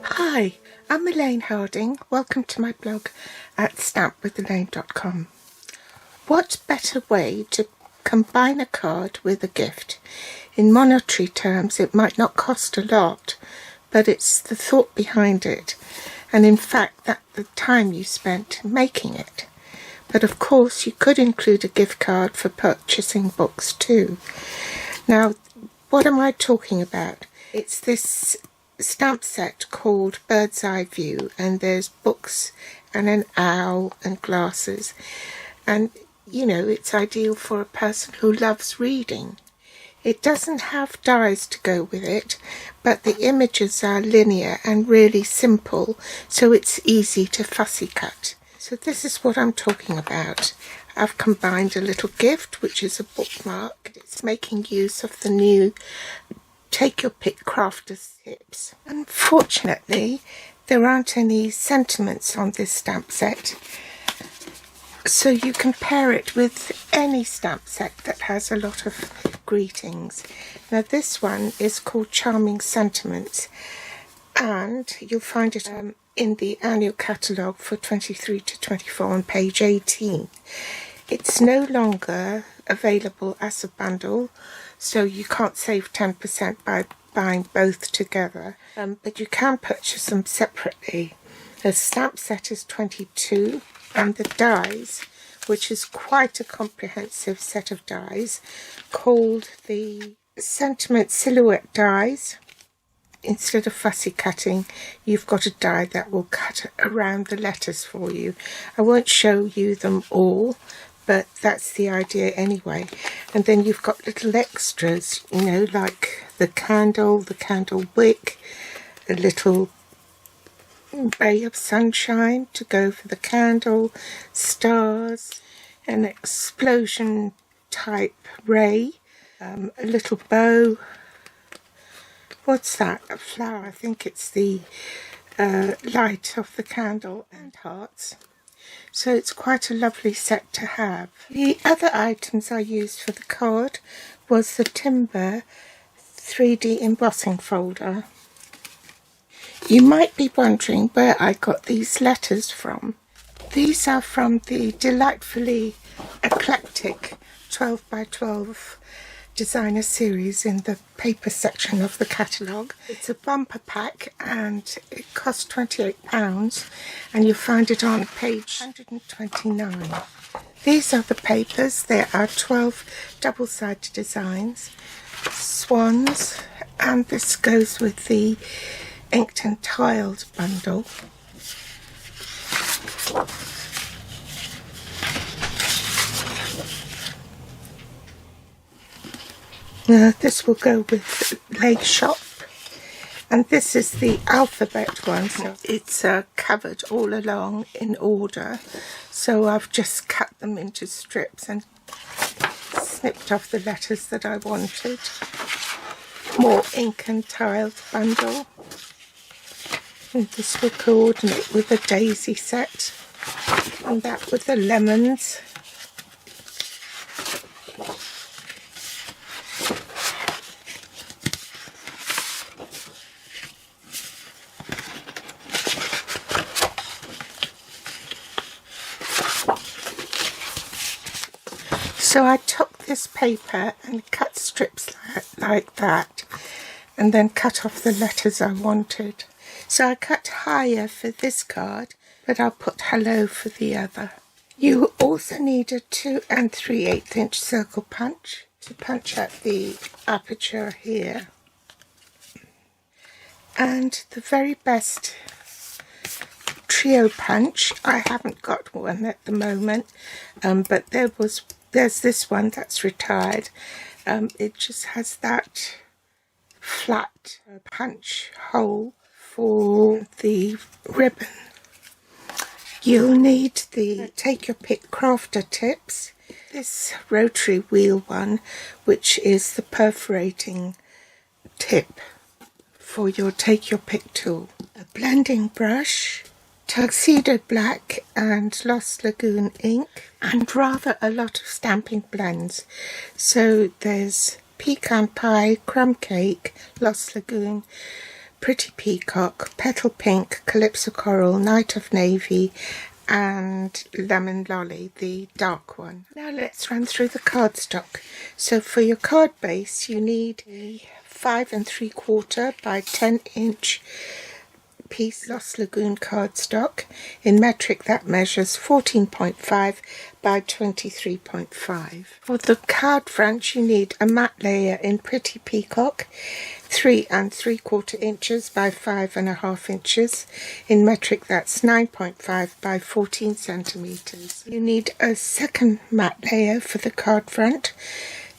Hi, I'm Elaine Harding. Welcome to my blog at stampwithelaine.com. What better way to combine a card with a gift? In monetary terms, it might not cost a lot, but it's the thought behind it, and in fact, that the time you spent making it. But of course, you could include a gift card for purchasing books too. Now, what am I talking about? It's this stamp set called Bird's Eye View, and there's books and an owl and glasses, and you know, it's ideal for a person who loves reading. It doesn't have dies to go with it, but the images are linear and really simple, so it's easy to fussy cut. So this is what I'm talking about. I've combined a little gift, which is a bookmark. It's making use of the new Take Your Pick crafter's tips. Unfortunately, there aren't any sentiments on this stamp set, so you can pair it with any stamp set that has a lot of greetings. Now this one is called Charming Sentiments, and you'll find it in the annual catalogue for 23 to 24 on page 18. It's no longer available as a bundle, so you can't save 10% by buying both together, but you can purchase them separately. The stamp set is 22, and the dies, which is quite a comprehensive set of dies, called the Sentiment Silhouette dies. Instead of fussy cutting, you've got a die that will cut around the letters for you. I won't show you them all, but that's the idea anyway. And then you've got little extras, you know, like the candle wick, a little ray of sunshine to go for the candle, stars, an explosion type ray, a little bow. What's that? A flower. I think it's the light of the candle, and hearts. So it's quite a lovely set to have. The other items I used for the card was the Timber 3D embossing folder. You might be wondering where I got these letters from. These are from the delightfully eclectic 12 by 12 designer series in the paper section of the catalogue. It's a bumper pack and it costs £28, and you'll find it on page 129. These are the papers. There are 12 double-sided designs, swans, and this goes with the inked and tiled bundle. This will go with Leg Shop, and this is the alphabet one, so it's covered all along in order, so I've just cut them into strips and snipped off the letters that I wanted. More ink and tiled bundle, and this will coordinate with the daisy set, and that with the lemons. So I took this paper and cut strips like that, and then cut off the letters I wanted. So I cut higher for this card, but I'll put hello for the other. You also need a 2 3/8 inch circle punch to punch at the aperture here. And the very best trio punch, I haven't got one at the moment, but there's this one that's retired. It just has that flat punch hole for the ribbon. You'll need the Take Your Pick crafter tips, this rotary wheel one, which is the perforating tip for your Take Your Pick tool, a blending brush, Tuxedo Black and Lost Lagoon ink, and rather a lot of stamping blends. So there's Pecan Pie, Crumb Cake, Lost Lagoon, Pretty Peacock, Petal Pink, Calypso Coral, Night of Navy and Lemon Lolly, the dark one. Now let's run through the cardstock. So for your card base you need a 5 3/4 by 10-inch piece Lost Lagoon cardstock. In metric that measures 14.5 by 23.5. For the card front you need a matte layer in Pretty Peacock, 3 3/4 inches by 5.5 inches. In metric that's 9.5 by 14 centimeters. You need a second matte layer for the card front,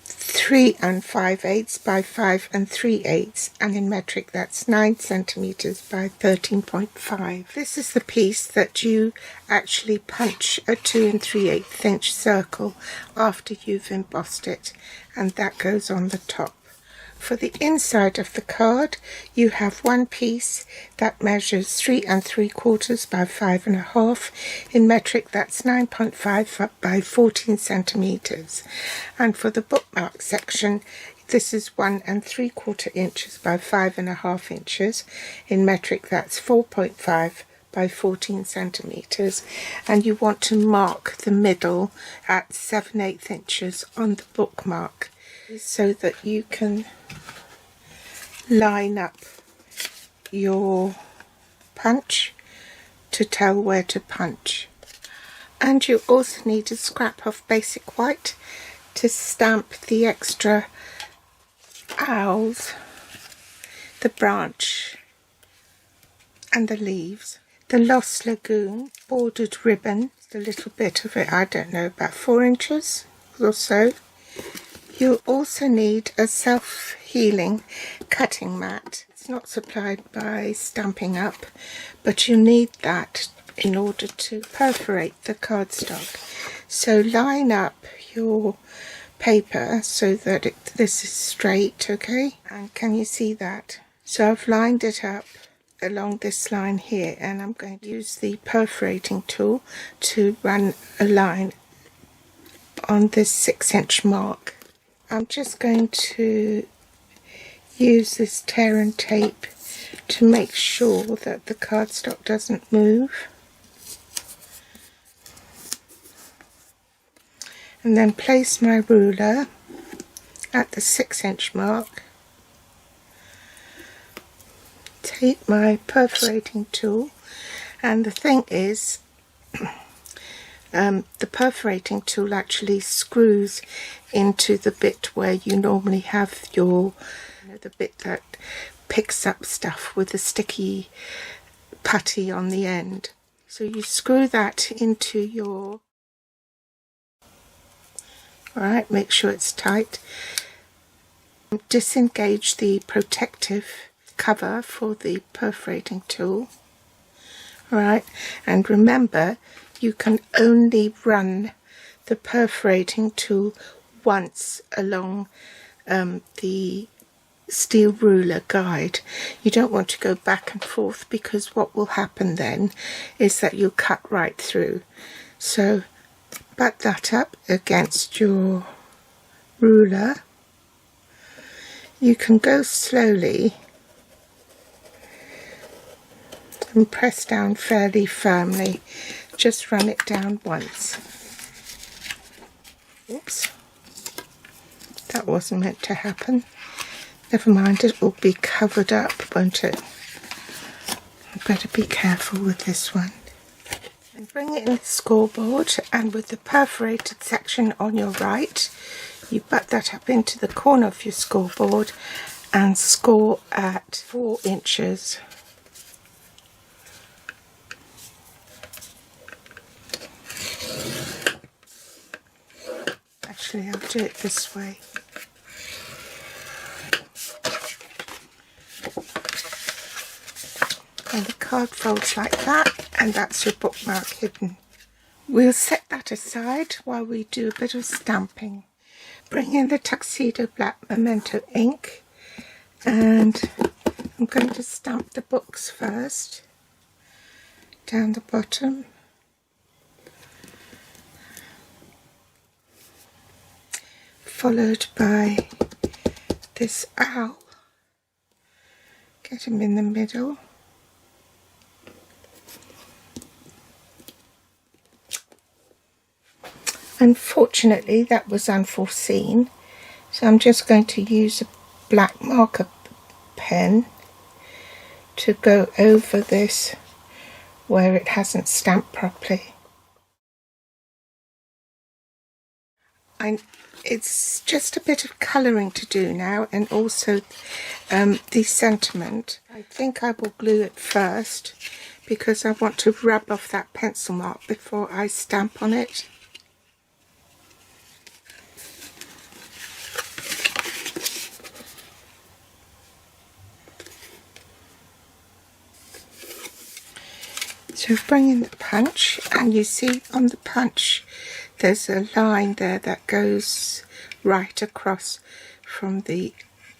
3 5/8 by 5 3/8, and in metric that's 9 centimeters by 13.5. This is the piece that you actually punch a 2 3/8 inch circle after you've embossed it, and that goes on the top. For the inside of the card you have one piece that measures 3 3/4 by 5.5. In metric that's 9.5 by 14 centimeters. And for the bookmark section this is 1 3/4 inches by 5.5 inches. In metric that's 4.5 by 14 centimeters, and you want to mark the middle at 7/8 inches on the bookmark so that you can line up your punch to tell where to punch. And you also need a scrap of basic white to stamp the extra owls, the branch and the leaves. The Lost Lagoon bordered ribbon, a little bit of it, I don't know, about 4 inches or so. You'll also need a self-healing cutting mat. It's not supplied by Stampin' Up, but you need that in order to perforate the cardstock. So line up your paper so that this is straight, okay? And can you see that? So I've lined it up along this line here, and I'm going to use the perforating tool to run a line on this 6-inch mark. I'm just going to use this tear and tape to make sure that the cardstock doesn't move. And then place my ruler at the 6-inch mark. Take my perforating tool, and the thing is the perforating tool actually screws into the bit where you normally have your, the bit that picks up stuff with a sticky putty on the end. So you screw that into your, alright, make sure it's tight. Disengage the protective cover for the perforating tool. Alright, and remember you can only run the perforating tool once along the steel ruler guide. You don't want to go back and forth, because what will happen then is that you'll cut right through. So butt that up against your ruler. You can go slowly and press down fairly firmly. Just run it down once. Oops, that wasn't meant to happen. Never mind, it will be covered up, won't it? I better be careful with this one. And bring it in the scoreboard, and with the perforated section on your right, you butt that up into the corner of your scoreboard and score at 4 inches. Actually, I'll do it this way. And the card folds like that, and that's your bookmark hidden. We'll set that aside while we do a bit of stamping. Bring in the Tuxedo Black Memento ink, and I'm going to stamp the books first, down the bottom. Followed by this owl Get him in the middle. Unfortunately, that was unforeseen, so I'm just going to use a black marker pen to go over this where it hasn't stamped properly. It's just a bit of colouring to do now, and also the sentiment. I think I will glue it first because I want to rub off that pencil mark before I stamp on it. So bring in the punch, and you see on the punch there's a line there that goes right across from the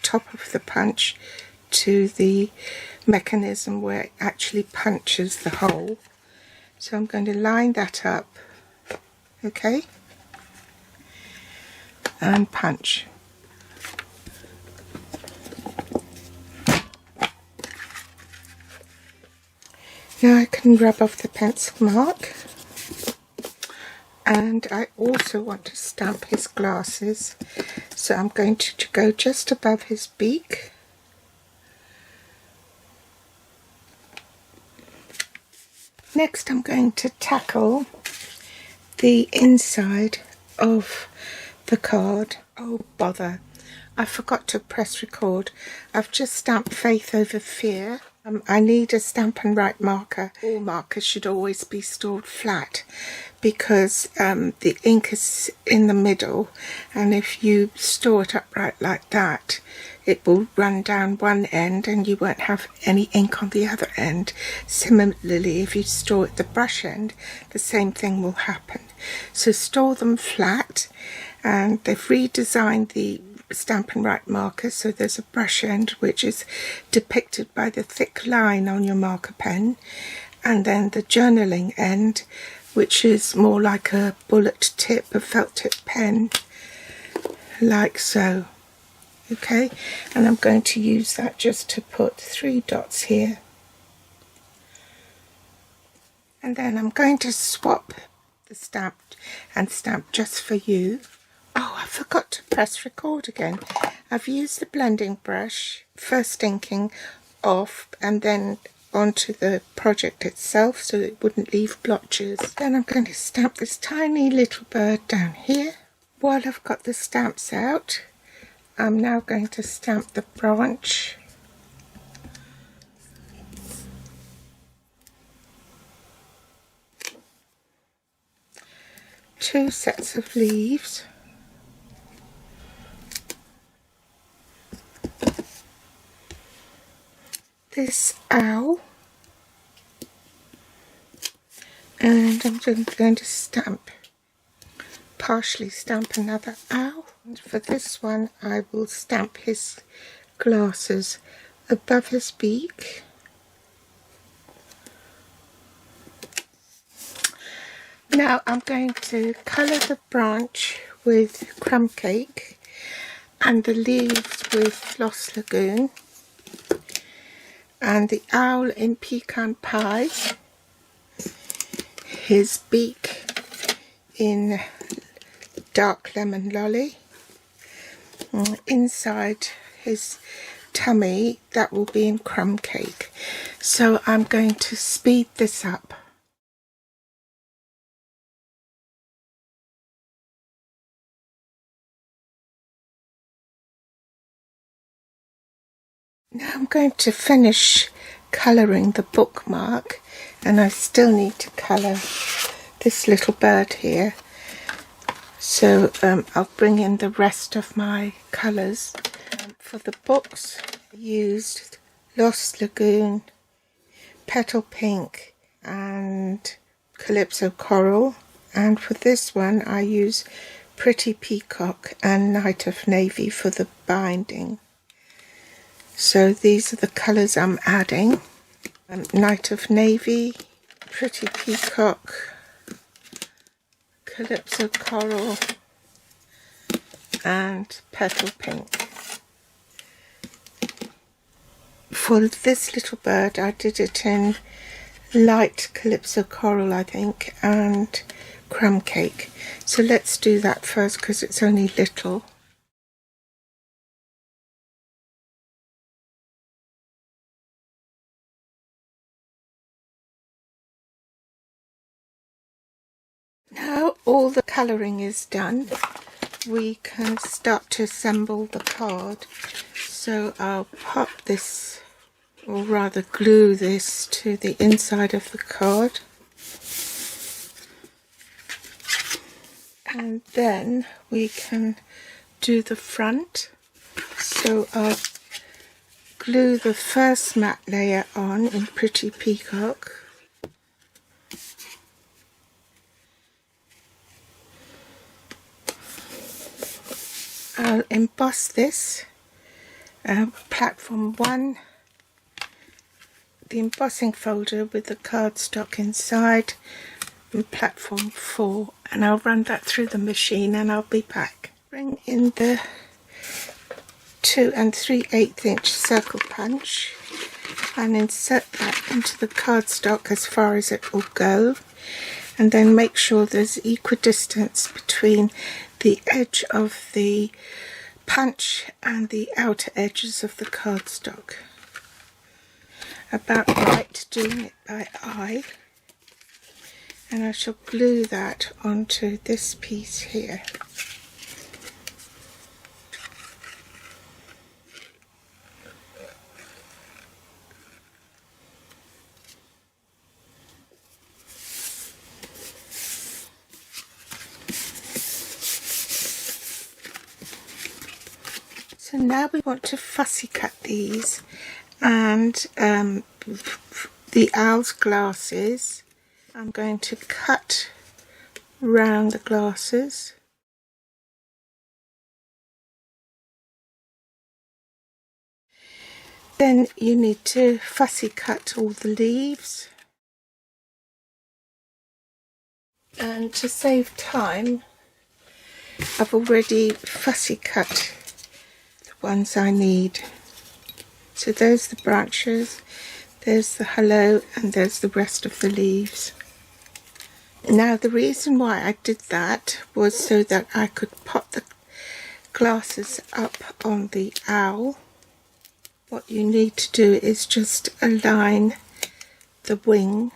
top of the punch to the mechanism where it actually punches the hole. So I'm going to line that up, okay, and punch. Now I can rub off the pencil mark, and I also want to stamp his glasses, so I'm going to go just above his beak. Next I'm going to tackle the inside of the card. Oh bother, I forgot to press record. I've just stamped Faith Over Fear. I need a Stamp and Write marker. All markers should always be stored flat because the ink is in the middle, and if you store it upright like that, it will run down one end and you won't have any ink on the other end. Similarly, if you store at the brush end, the same thing will happen. So store them flat, and they've redesigned the Stamp and Write marker, so there's a brush end which is depicted by the thick line on your marker pen, and then the journaling end, which is more like a bullet tip, a felt tip pen, like so. Okay, and I'm going to use that just to put 3 dots here, and then I'm going to swap the stamp and stamp Just For You. Oh, I forgot to press record again. I've used the blending brush, first inking off and then onto the project itself so it wouldn't leave blotches. Then I'm going to stamp this tiny little bird down here. While I've got the stamps out, I'm now going to stamp the branch. Two sets of leaves. This owl, and I'm just going to partially stamp another owl. And for this one I will stamp his glasses above his beak. Now I'm going to colour the branch with crumb cake and the leaves with Lost Lagoon, and the owl in pecan pie, his beak in dark lemon lolly, inside his tummy that will be in crumb cake. So I'm going to speed this up. Now I'm going to finish colouring the bookmark, and I still need to colour this little bird here. So I'll bring in the rest of my colours. For the books I used Lost Lagoon, Petal Pink and Calypso Coral, and for this one I use Pretty Peacock and Night of Navy for the binding. So these are the colours I'm adding. Night of Navy, Pretty Peacock, Calypso Coral and Petal Pink. for this little bird I did it in light calypso coral, I think, and crumb cake. So let's do that first because it's only little. Now all the colouring is done, we can start to assemble the card. So I'll pop this, or rather glue this, to the inside of the card. And then we can do the front. So I'll glue the first matte layer on in Pretty Peacock. I'll emboss this, platform 1, the embossing folder with the cardstock inside, and platform 4, and I'll run that through the machine and I'll be back. Bring in the 2 3/8 inch circle punch and insert that into the cardstock as far as it will go, and then make sure there's equidistance between the edge of the punch and the outer edges of the cardstock. About right, doing it by eye. And I shall glue that onto this piece here. So now we want to fussy cut these, and the owl's glasses, I'm going to cut round the glasses. Then you need to fussy cut all the leaves. And to save time, I've already fussy cut ones I need. So there's the branches, there's the hello, and there's the rest of the leaves. Now the reason why I did that was so that I could pop the glasses up on the owl. What you need to do is just align the wing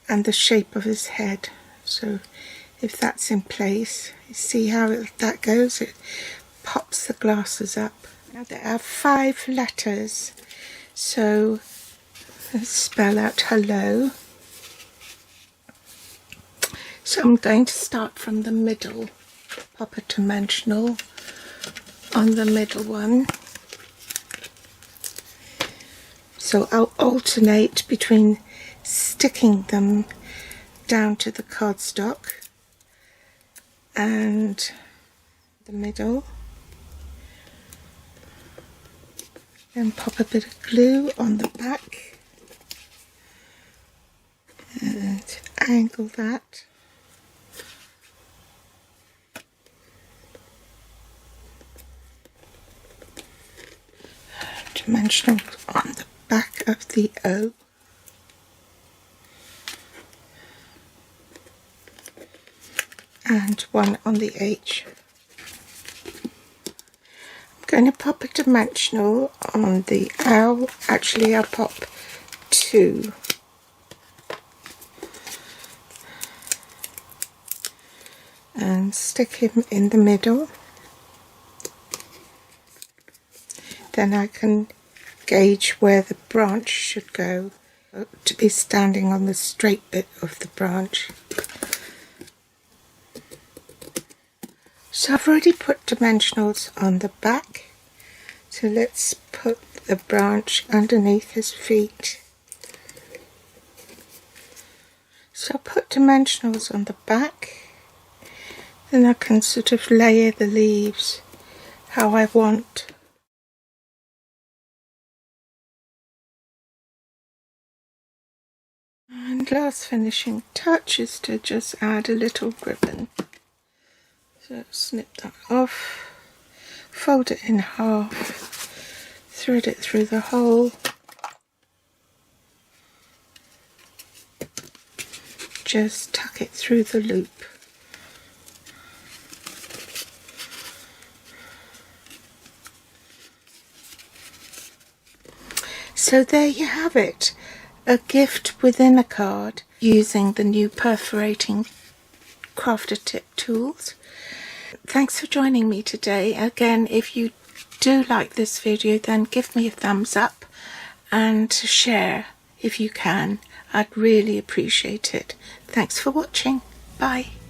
and the shape of his head. So if that's in place, you see how that goes? It pops the glasses up. Now there are 5 letters, so let's spell out hello. So I'm going to start from the middle, pop a dimensional on the middle one. So I'll alternate between sticking them down to the cardstock and the middle. Then pop a bit of glue on the back and angle that. Dimensional on the back of the O. And one on the H. I'm going to pop a dimensional on the owl. Actually, I'll pop 2. And stick him in the middle. Then I can gauge where the branch should go to be standing on the straight bit of the branch. So I've already put dimensionals on the back, so let's put the branch underneath his feet. So I'll put dimensionals on the back, then I can sort of layer the leaves how I want. And last finishing touch is to just add a little ribbon. So snip that off, fold it in half, thread it through the hole. Just tuck it through the loop. So there you have it, a gift within a card using the new perforating crafter tip tools. Thanks for joining me today. Again, if you do like this video, then give me a thumbs up and share if you can. I'd really appreciate it. Thanks for watching. Bye.